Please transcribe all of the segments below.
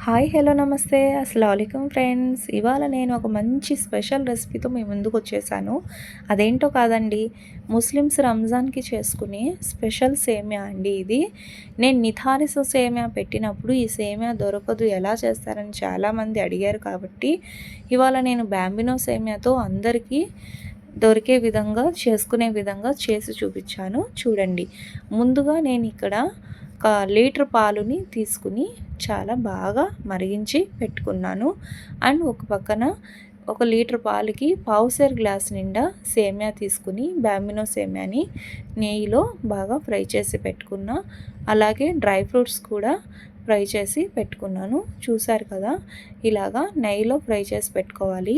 Hi hello నమస్తే అస్సలాముఅలైకుం friends. ఇవాళ నేను ఒక మంచి స్పెషల్ రెసిపీతో మీ ముందుకు వచ్చేసాను. అదేంటో కాదండి, ముస్లిమ్స్ రంజాన్కి చేసుకునే స్పెషల్ సేమియా అండి ఇది. నేను నిథారిస్ సేమియా పెట్టినప్పుడు ఈ సేమియా దొరకదు, ఎలా చేస్తారని చాలామంది అడిగారు. కాబట్టి ఇవాళ నేను బ్యాంబినో సేమియాతో అందరికీ దొరికే విధంగా చేసుకునే విధంగా చేసి చూపించాను. చూడండి, ముందుగా నేను ఇక్కడ 1 లీటర్ పాలుని తీసుకుని చాలా బాగా మరిగించి పెట్టుకున్నాను. అండ్ ఒక పక్కన 1 లీటర్ పాలకి పావుసేరు గ్లాస్ నిండా సేమియా తీసుకుని బ్యాంబినో సేమియాని నెయ్యిలో బాగా ఫ్రై చేసి పెట్టుకున్నా. అలాగే డ్రై ఫ్రూట్స్ కూడా ఫ్రై చేసి పెట్టుకున్నాను. చూసారు కదా, ఇలాగా నెయ్యిలో ఫ్రై చేసి పెట్టుకోవాలి.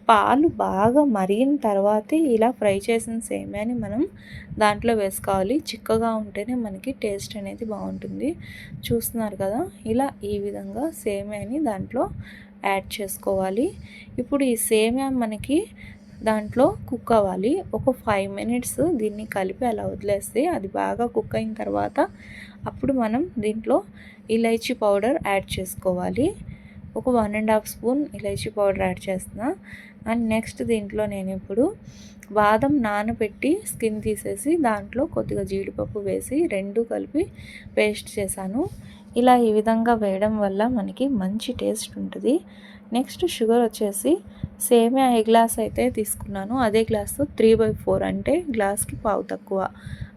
పాలు బాగా మరిగిన తర్వాతే ఇలా ఫ్రై చేసిన సేమియాని మనం దాంట్లో వేసుకోవాలి. చిక్కగా ఉంటేనే మనకి టేస్ట్ అనేది బాగుంటుంది. చూస్తున్నారు కదా, ఇలా ఈ విధంగా సేమియాని దాంట్లో యాడ్ చేసుకోవాలి. ఇప్పుడు ఈ సేమియా మనకి దాంట్లో కుక్ అవ్వాలి. ఒక 5 మినిట్స్ దీన్ని కలిపి అలా వదిలేస్తే అది బాగా కుక్ అయిన తర్వాత అప్పుడు మనం దీంట్లో ఇలైచీ పౌడర్ యాడ్ చేసుకోవాలి. ఒక 1.5 స్పూన్ ఇలైచీ పౌడర్ యాడ్ చేస్తున్నా. అండ్ నెక్స్ట్ దీంట్లో నేను ఇప్పుడు బాదం నానబెట్టి స్కిన్ తీసేసి దాంట్లో కొద్దిగా జీడిపప్పు వేసి 2 కలిపి పేస్ట్ చేశాను. ఇలా ఈ విధంగా వేయడం వల్ల మనకి మంచి టేస్ట్ ఉంటుంది. నెక్స్ట్ షుగర్ వచ్చేసి సేమియా ఏ గ్లాస్ అయితే తీసుకున్నాను అదే గ్లాస్తో 3/4 అంటే గ్లాస్కి పావు తక్కువ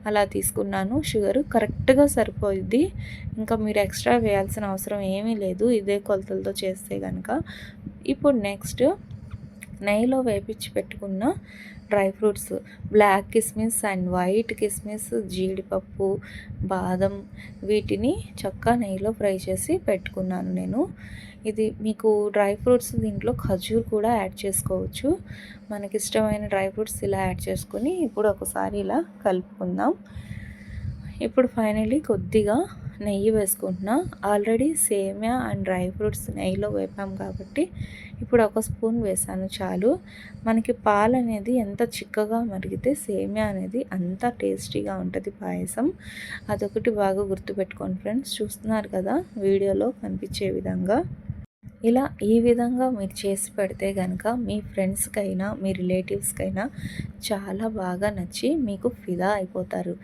అలా తీసుకున్నాను. షుగర్ కరెక్ట్గా సరిపోయిద్ది. ఇంకా మీరు ఎక్స్ట్రా వేయాల్సిన అవసరం ఏమీ లేదు ఇదే కొలతలతో చేస్తే కనుక. ఇప్పుడు నెక్స్ట్ నెయ్యిలో వేపించి పెట్టుకున్న డ్రై ఫ్రూట్స్, బ్లాక్ కిస్మిస్ అండ్ వైట్ కిస్మిస్, జీడిపప్పు, బాదం, వీటిని చక్కగా నెయ్యిలో ఫ్రై చేసి పెట్టుకున్నాను నేను. ఇది మీకు డ్రై ఫ్రూట్స్ దీంట్లో ఖజూర్ కూడా యాడ్ చేసుకోవచ్చు. మనకి ఇష్టమైన డ్రై ఫ్రూట్స్ ఇలా యాడ్ చేసుకొని ఇప్పుడు ఒకసారి ఇలా కలుపుకుందాం. ఇప్పుడు ఫైనల్లీ కొద్దిగా నెయ్యి వేసుకుంటున్నా. ఆల్రెడీ సేమియా అండ్ డ్రై ఫ్రూట్స్ నెయ్యిలో వేపాం కాబట్టి ఇప్పుడు 1 స్పూన్ వేసాను చాలు. మనకి పాలు అనేది ఎంత చిక్కగా మరిగితే సేమియా అనేది అంత టేస్టీగా ఉంటుంది పాయసం. అదొకటి బాగా గుర్తుపెట్టుకోండి ఫ్రెండ్స్. చూస్తున్నారు కదా వీడియోలో కనిపించే విధంగా. ఇలా ఈ విధంగా మీరు చేసి పెడితే కనుక మీ ఫ్రెండ్స్కైనా మీ రిలేటివ్స్కైనా చాలా బాగా నచ్చి మీకు ఫిదా అయిపోతారు.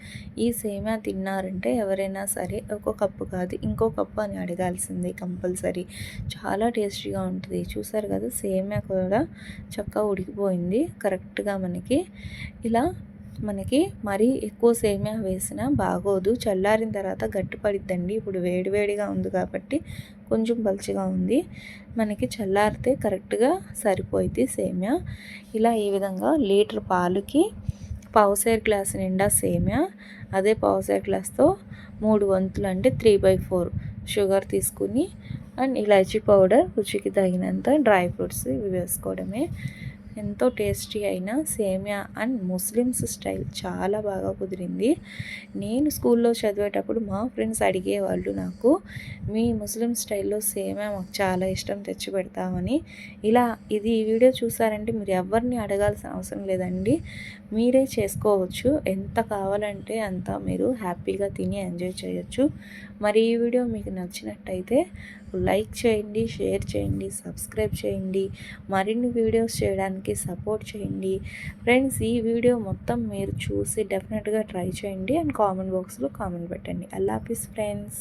ఈ సేమియా తిన్నారంటే ఎవరైనా సరే ఒక కప్పు కాదు ఇంకో కప్పు అని అడగాల్సిందే కంపల్సరీ. చాలా టేస్టీగా ఉంటుంది. చూసారు కదా, సేమియా కూడా చక్కగా ఉడికిపోయింది కరెక్ట్గా. ఇలా మనకి మరీ ఎక్కువ సేమియా వేసినా బాగోదు, చల్లారిన తర్వాత గట్టిపడిద్దండి. ఇప్పుడు వేడివేడిగా ఉంది కాబట్టి కొంచెం పలుచగా ఉంది. మనకి చల్లారితే కరెక్ట్గా సరిపోయింది సేమియా. ఇలా ఈ విధంగా లీటర్ పాలుకి పావుసేరు గ్లాస్ నిండా సేమియా, అదే పావుసేరు గ్లాస్తో 3 వంతులు అంటే 3/4 షుగర్ తీసుకుని అండ్ ఇలాచీ పౌడర్, రుచికి తగినంత డ్రై ఫ్రూట్స్ ఇవి వేసుకోవడమే. ఎంతో టేస్టీ అయిన సేమియా అండ్ ముస్లిమ్స్ స్టైల్ చాలా బాగా కుదిరింది. నేను స్కూల్లో చదివేటప్పుడు మా ఫ్రెండ్స్ అడిగేవాళ్ళు నాకు, మీ ముస్లిం స్టైల్లో సేమియా మాకు చాలా ఇష్టం, తెచ్చి పెడతామని. ఇలా ఈ వీడియో చూసారంటే మీరు ఎవరిని అడగాల్సిన అవసరం లేదండి, మీరే చేసుకోవచ్చు. ఎంత కావాలంటే అంత మీరు హ్యాపీగా తిని ఎంజాయ్ చేయొచ్చు. మరి ఈ వీడియో మీకు నచ్చినట్టయితే లైక్ చేయండి, షేర్ చేయండి, సబ్స్క్రైబ్ చేయండి. మరిన్ని వీడియోస్ చేయడానికి సపోర్ట్ చేయండి ఫ్రెండ్స్. ఈ వీడియో మొత్తం మీరు చూసి డెఫినెట్గా ట్రై చేయండి అండ్ కామెంట్ బాక్స్లో కామెంట్ పెట్టండి. అల్లా హాఫీజ్ ఫ్రెండ్స్.